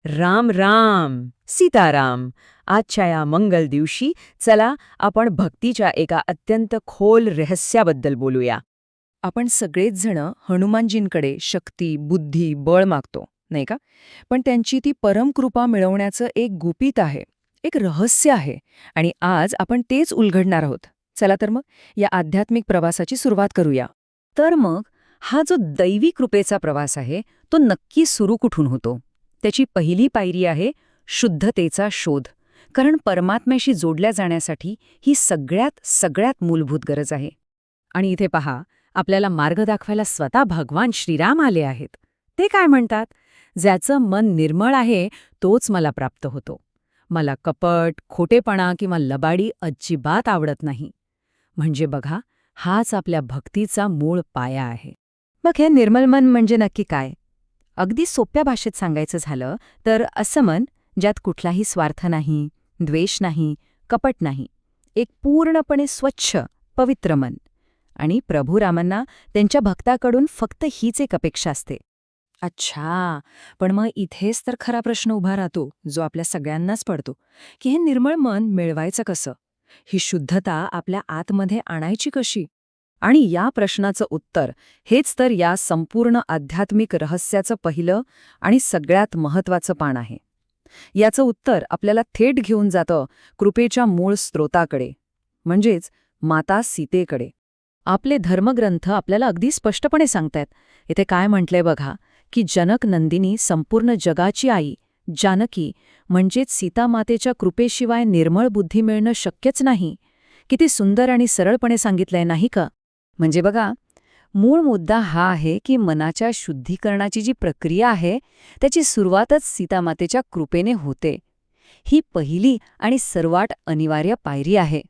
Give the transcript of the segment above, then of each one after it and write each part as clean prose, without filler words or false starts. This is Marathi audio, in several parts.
राम राम सीताराम. आजच्या या मंगल दिवशी चला आपण भक्तीच्या एका अत्यंत खोल रहस्याबद्दल बोलूया. आपण सगळेच जण हनुमानजींकडे शक्ती, बुद्धी, बळ मागतो, नाही का? पण त्यांची ती परमकृपा मिळवण्याचं एक गुपित आहे, एक रहस्य आहे, आणि आज आपण तेच उलगडणार आहोत. चला तर मग या आध्यात्मिक प्रवासाची सुरुवात करूया. तर मग हा जो दैवी कृपेचा प्रवास आहे तो नक्की सुरू कुठून होतो? त्याची पहिली पायरी आहे शुद्धतेचा शोध. कारण परमात्म्याशी जोडल्या जाण्यासाठी ही सगळ्यात सगळ्यात मूलभूत गरज आहे. आणि इथे पहा, आपल्याला मार्ग दाखवायला स्वतः भगवान श्रीराम आले आहेत. ते काय म्हणतात? ज्याचं मन निर्मळ आहे तोच मला प्राप्त होतो. मला कपट, खोटेपणा किंवा लबाडी अजिबात आवडत नाही. म्हणजे बघा, हाच आपल्या भक्तीचा मूळ पाया आहे. मग हे निर्मल मन म्हणजे नक्की काय? अगदी सोप्या भाषेत सांगायचं झालं तर असं मन ज्यात कुठलाही स्वार्थ नाही, द्वेष नाही, कपट नाही. एक पूर्णपणे स्वच्छ, पवित्र मन. आणि प्रभू रामांना त्यांच्या भक्ताकडून फक्त हीच एक अपेक्षा असते. अच्छा, पण मग इथेच तर खरा प्रश्न उभा राहतो, जो आपल्या सगळ्यांनाच पडतो, की हे निर्मळ मन मिळवायचं कसं? ही शुद्धता आपल्या आतमध्ये आणायची कशी? आणि या प्रश्नाचं उत्तर हेच तर या संपूर्ण आध्यात्मिक रहस्याचं पहिलं आणि सगळ्यात महत्त्वाचं पान आहे. याचं उत्तर आपल्याला थेट घेऊन जातं कृपेच्या मूळ स्रोताकडे, म्हणजेच माता सीतेकडे. आपले धर्मग्रंथ आपल्याला अगदी स्पष्टपणे सांगतायत. इथे काय म्हटलंय बघा, की जनक नंदिनी संपूर्ण जगाची आई जानकी म्हणजेच सीतामातेच्या कृपेशिवाय निर्मळ बुद्धी मिळणं शक्यच नाही. किती सुंदर आणि सरळपणे सांगितलंय, नाही का? म्हणजे बघा, मूळ मुद्दा हा आहे की मनाच्या शुद्धीकरणाची जी प्रक्रिया आहे त्याची सुरुवातच सीतामातेच्या कृपेने होते. ही पहिली आणि सर्वात अनिवार्य पायरी आहे.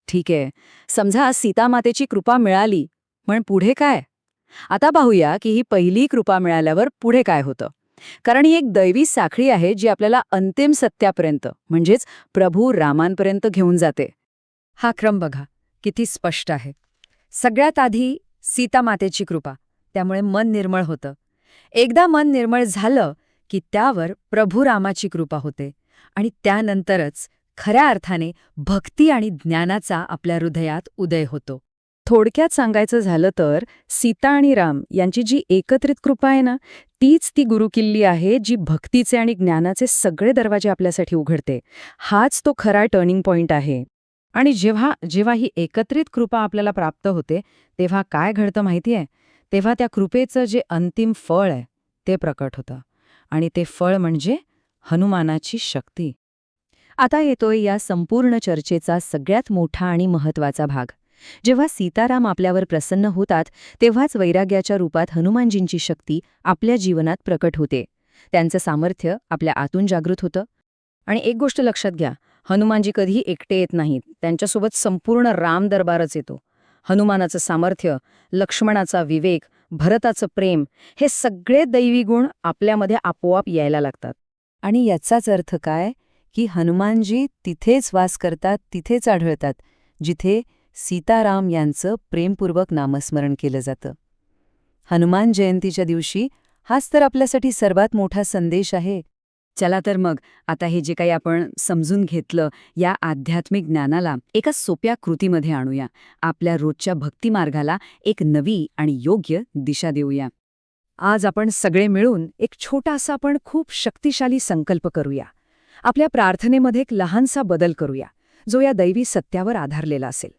ठीक आहे, समजा सीतामातेची कृपा मिळाली, पण पुढे काय? आता पाहूया की ही पहिली कृपा मिळाल्यावर पुढे काय होतं. कारण ही एक दैवी साखळी आहे जी आपल्याला अंतिम सत्यापर्यंत म्हणजेच प्रभू रामांपर्यंत घेऊन जाते. हा क्रम बघा, किती स्पष्ट आहे. सगळ्यात आधी सीतामातेची कृपा, त्यामुळे मन निर्मळ होतं. एकदा मन निर्मळ झालं की त्यावर प्रभू रामाची कृपा होते, आणि त्यानंतरच खऱ्या अर्थाने भक्ती आणि ज्ञानाचा आपल्या हृदयात उदय होतो. थोडक्यात सांगायचं झालं तर सीता आणि राम यांची जी एकत्रित कृपा आहे ना, तीच ती गुरुकिल्ली आहे जी भक्तीचे आणि ज्ञानाचे सगळे दरवाजे आपल्यासाठी उघडते. हाच तो खरा टर्निंग पॉइंट आहे. आणि जेव्हा जेव्हा ही एकत्रित कृपा आपल्याला प्राप्त होते तेव्हा काय घडतं माहितीये? तेव्हा त्या कृपेचं जे अंतिम फळ आहे ते प्रकट होतं. आणि ते फळ म्हणजे हनुमानाची शक्ती. आता येतोय या संपूर्ण चर्चेचा सगळ्यात मोठा आणि महत्त्वाचा भाग. जेव्हा सीताराम आपल्यावर प्रसन्न होतात तेव्हाच वैराग्याच्या रूपात हनुमानजींची शक्ती आपल्या जीवनात प्रकट होते. त्यांचं सामर्थ्य आपल्या आतून जागृत होतं. आणि एक गोष्ट लक्षात घ्या, हनुमानजी कधीही एकटे येत नाहीत, त्यांच्यासोबत संपूर्ण राम दरबारच येतो. हनुमानाचं सामर्थ्य, लक्ष्मणाचा विवेक, भरताचं प्रेम, हे सगळे दैवी गुण आपल्यामध्ये आपोआप यायला लागतात. आणि याचाच अर्थ काय? की हनुमानजी तिथेच वास करतात, तिथेच आढळतात जिथे सीताराम यांचं प्रेमपूर्वक नामस्मरण केलं जातं. हनुमान जयंतीच्या दिवशी हाच तर आपल्यासाठी सर्वात मोठा संदेश आहे. चला तर मग आता हे जे काही आपण समजून घेतलं, या आध्यात्मिक ज्ञानाला एका सोप्या कृतीमध्ये आणूया. आपल्या रोजच्या भक्तिमार्गाला एक नवी आणि योग्य दिशा देऊया. आज आपण सगळे मिळून एक छोटासा पण खूप शक्तिशाली संकल्प करूया. आपल्या प्रार्थनेमध्ये एक लहानसा बदल करूया, जो या दैवी सत्यावर आधारलेला असेल.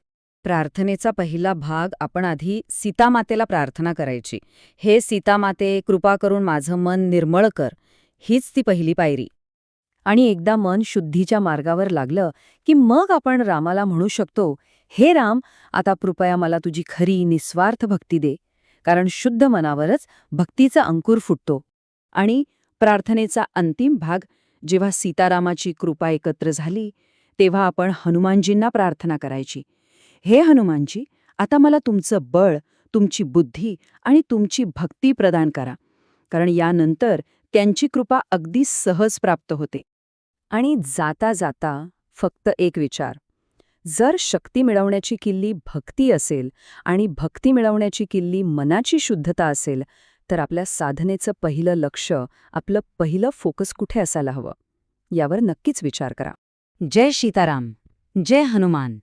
प्रार्थनेचा पहिला भाग आपण आधी सीतामातेला प्रार्थना करायची. हे सीतामाते, कृपा करून माझं मन निर्मळ कर. हीच ती पहिली पायरी. आणि एकदा मन शुद्धीच्या मार्गावर लागलं की मग आपण रामाला म्हणू शकतो, हे राम, आता कृपया मला तुझी खरी निस्वार्थ भक्ती दे. कारण शुद्ध मनावरच भक्तीचा अंकुर फुटतो. आणि प्रार्थनेचा अंतिम भाग, जेव्हा सीतारामाची कृपा एकत्र झाली तेव्हा आपण हनुमानजींना प्रार्थना करायची. हे हनुमानजी, आता मला तुमचं बळ, तुमची बुद्धी आणि तुमची भक्ती प्रदान करा. कारण यानंतर त्यांची कृपा अगदी सहज प्राप्त होते. आणि जाता जाता फक्त एक विचार, जर शक्ती मिळवण्याची किल्ली भक्ती असेल आणि भक्ती मिळवण्याची किल्ली मनाची शुद्धता असेल तर आपल्या साधनेचं पहिलं लक्ष, आपलं पहिलं फोकस कुठे असायला हवं यावर नक्कीच विचार करा. जय सीताराम. जय हनुमान.